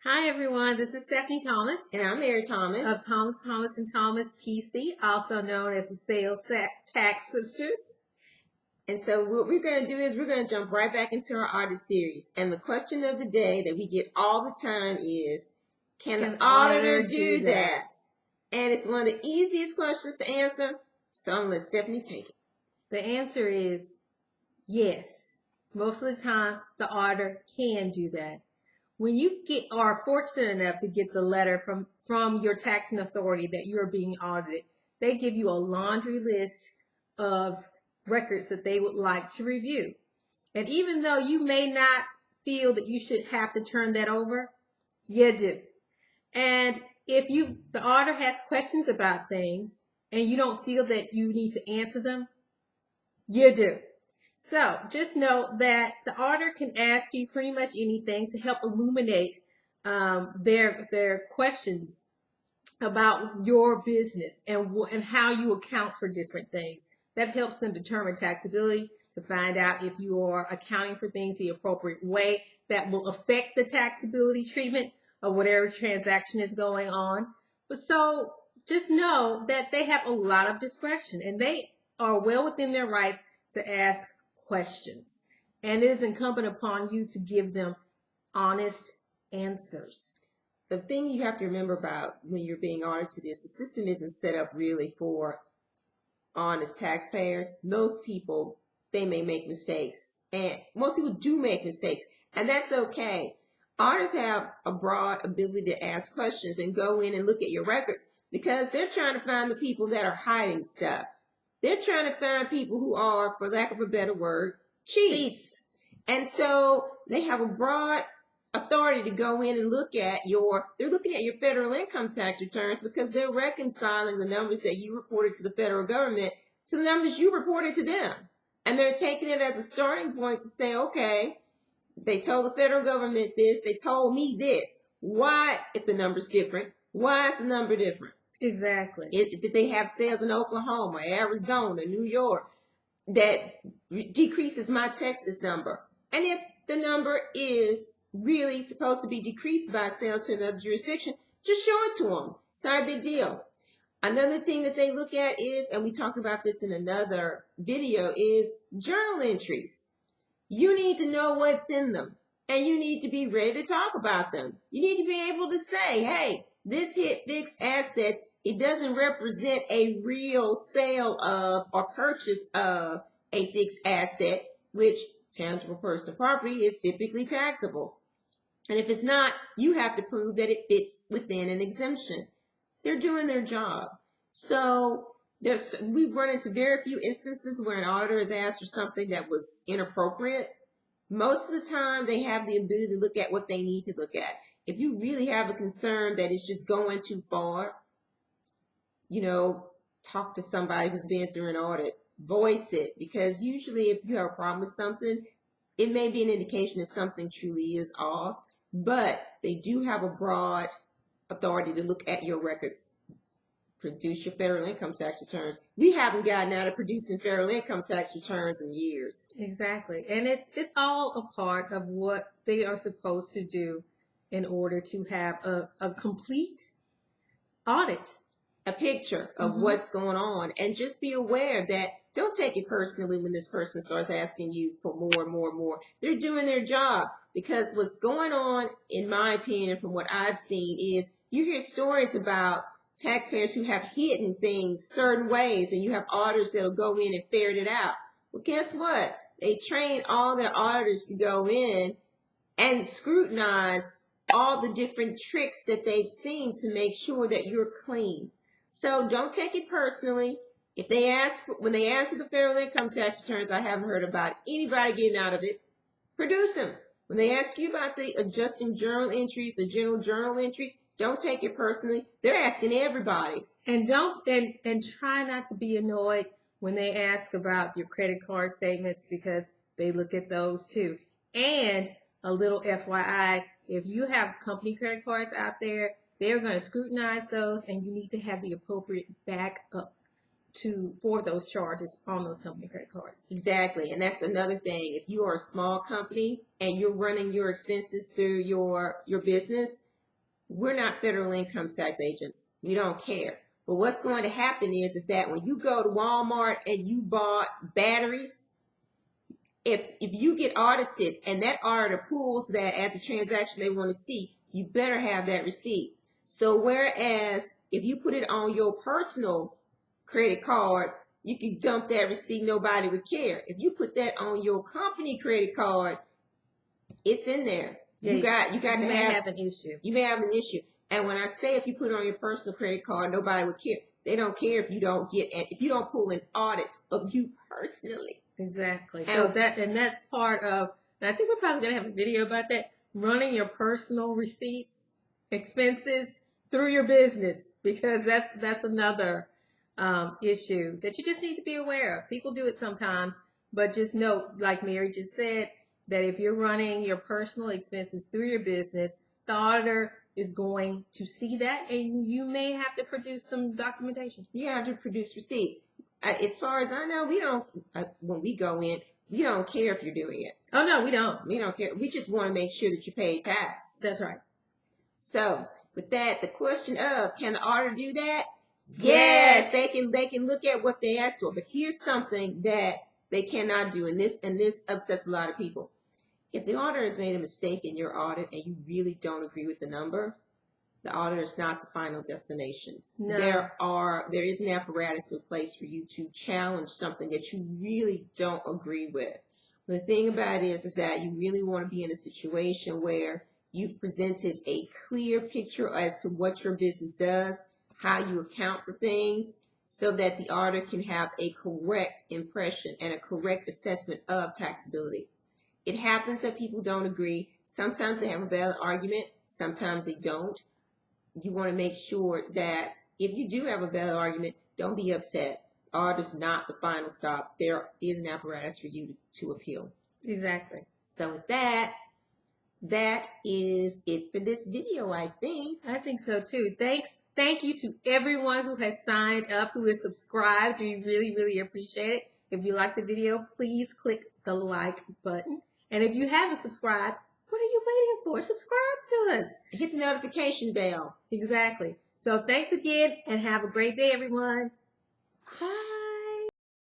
Hi everyone, this is Stephanie Thomas And I'm Mary Thomas. of Thomas and Thomas PC, also known as the Sales Tax Sisters. And so what we're going to do is we're going to jump right back into our audit series. And the question of the day that we get all the time is, can the auditor do that? And it's one of the easiest questions to answer. So I'm going to let Stephanie take it. The answer is yes. Most of the time, the auditor can do that. When you are fortunate enough to get the letter from your taxing authority that you're being audited, they give you a laundry list of records that they would like to review. And even though you may not feel that you should have to turn that over, you do. And if the auditor has questions about things and you don't feel that you need to answer them, you do. So just know that the auditor can ask you pretty much anything to help illuminate their questions about your business and how you account for different things. That helps them determine taxability, to find out if you are accounting for things the appropriate way that will affect the taxability treatment of whatever transaction is going on. But so just know that they have a lot of discretion and they are well within their rights to ask questions. And it is incumbent upon you to give them honest answers. The thing you have to remember about when you're being audited is the system isn't set up really for honest taxpayers. Most people, they may make mistakes. And most people do make mistakes. And that's okay. Auditors have a broad ability to ask questions and go in and look at your records because they're trying to find the people that are hiding stuff. They're trying to find people who are, for lack of a better word, cheats. And so they have a broad authority to go in and they're looking at your federal income tax returns because they're reconciling the numbers that you reported to the federal government to the numbers you reported to them. And they're taking it as a starting point to say, okay, they told the federal government this, they told me this. Why, if the number's different, why is the number different? Exactly. Did they have sales in Oklahoma, Arizona, New York that decreases my Texas number? And if the number is really supposed to be decreased by sales to another jurisdiction, just show it to them. It's not a big deal. Another thing that they look at is, and we talked about this in another video, is journal entries. You need to know what's in them, and you need to be ready to talk about them. You need to be able to say, hey, this hit fixed assets. It doesn't represent a real sale of or purchase of a fixed asset, which tangible personal property is typically taxable. And if it's not, you have to prove that it fits within an exemption. They're doing their job. So we've run into very few instances where an auditor is asked for something that was inappropriate. Most of the time, they have the ability to look at what they need to look at. If you really have a concern that it's just going too far, talk to somebody who's been through an audit. Voice it, because usually if you have a problem with something, it may be an indication that something truly is off, but they do have a broad authority to look at your records. Produce your federal income tax returns. We haven't gotten out of producing federal income tax returns in years. Exactly. And it's all a part of what they are supposed to do in order to have a complete audit. A picture of what's going on. And just be aware that don't take it personally when this person starts asking you for more and more and more. They're doing their job, because what's going on, in my opinion, from what I've seen, is you hear stories about taxpayers who have hidden things certain ways, and you have auditors that'll go in and ferret it out. Well, guess what? They train all their auditors to go in and scrutinize all the different tricks that they've seen to make sure that you're clean. So don't take it personally. If they when they ask for the federal income tax returns, I haven't heard about anybody getting out of it. Produce them. When they ask you about the adjusting journal entries, the general journal entries, don't take it personally. They're asking everybody. And try not to be annoyed when they ask about your credit card statements, because they look at those too. And a little FYI, if you have company credit cards out there, they're going to scrutinize those, and you need to have the appropriate backup for those charges on those company credit cards. Exactly. And that's another thing. If you are a small company and you're running your expenses through your business, we're not federal income tax agents. We don't care. But what's going to happen is that when you go to Walmart and you bought batteries, if you get audited and that auditor pulls that as a transaction they want to see, you better have that receipt. So whereas if you put it on your personal credit card, you can dump that receipt, nobody would care. If you put that on your company credit card, it's in there. Yeah, You got you to may have an issue. You may have an issue. And when I say if you put it on your personal credit card, nobody would care. They don't care if you don't pull an audit of you personally. Exactly. So that's part of, and I think we're probably gonna have a video about that, running your personal receipts, expenses through your business, because that's another issue that you just need to be aware of. People do it sometimes, but just note, like Mary just said, that if you're running your personal expenses through your business, the auditor is going to see that, and you may have to produce some documentation. You have to produce receipts. As far as I know, we don't, when we go in, we don't care if you're doing it. Oh, no, we don't. We don't care. We just want to make sure that you pay tax. That's right. So with that, the question of, can the auditor do that? Yes. They can look at what they asked for. But here's something that they cannot do, and this upsets a lot of people. If the auditor has made a mistake in your audit and you really don't agree with the number, the auditor is not the final destination. No. There is an apparatus in place for you to challenge something that you really don't agree with. The thing about it is that you really want to be in a situation where you've presented a clear picture as to what your business does, how you account for things, so that the auditor can have a correct impression and a correct assessment of taxability. It happens that people don't agree. Sometimes they have a valid argument. Sometimes they don't. You want to make sure that if you do have a valid argument, don't be upset. Auditor's not the final stop. There is an apparatus for you to appeal. Exactly. So with that is it for this video, I think. I think so too. Thank you to everyone who has signed up, who has subscribed. We really, really appreciate it. If you like the video, please click the like button. And if you haven't subscribed, what are you waiting for? Subscribe to us. Hit the notification bell. Exactly. So thanks again and have a great day, everyone. Bye.